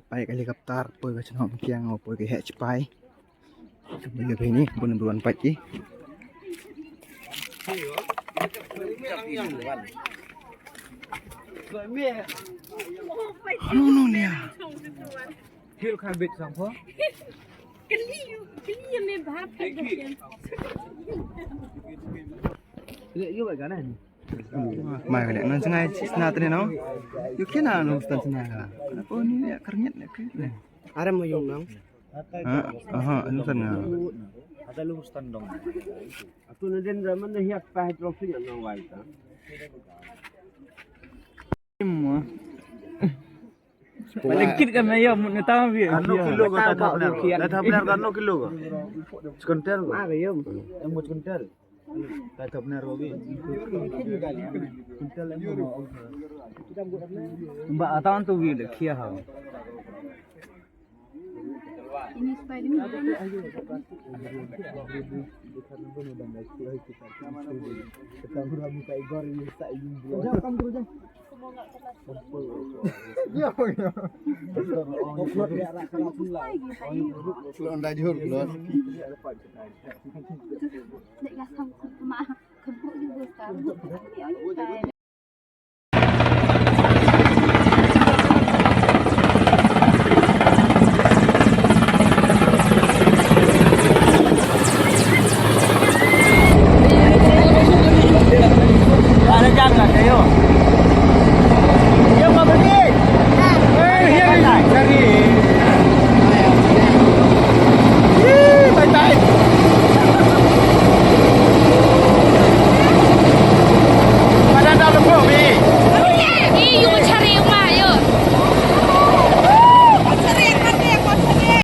baik helikopter poi ke shnong Umkiang poi ke hatch pai bây giờ về ní buồn buồn bạch chứ no nè Kêu khai bịch xong phó. Cái ly mê bát cái gì? Dễ như vậy cái này. mày cái này nó ngay na tên nó yêu kia nào nó tên na là oh ini ya kernyet ya ke Ada mau yung nang? nó tên là Ada lu stand dong. Aku nanti zaman dah hiat pah trofi yang nang wai ta. Palikit kan ayo mun tahu bi. Kano kilo ko ta benar. Ta benar kano kilo ko. Sekunter ko. Ah yo. Yang mau sekunter. Ta benar robi. Sekunter yang mau. Mbak atau tu bi le khia ha. Ini Spiderman. Keluar dah jauh keluar. Dekat sama kemana? Kebuk juga sekarang.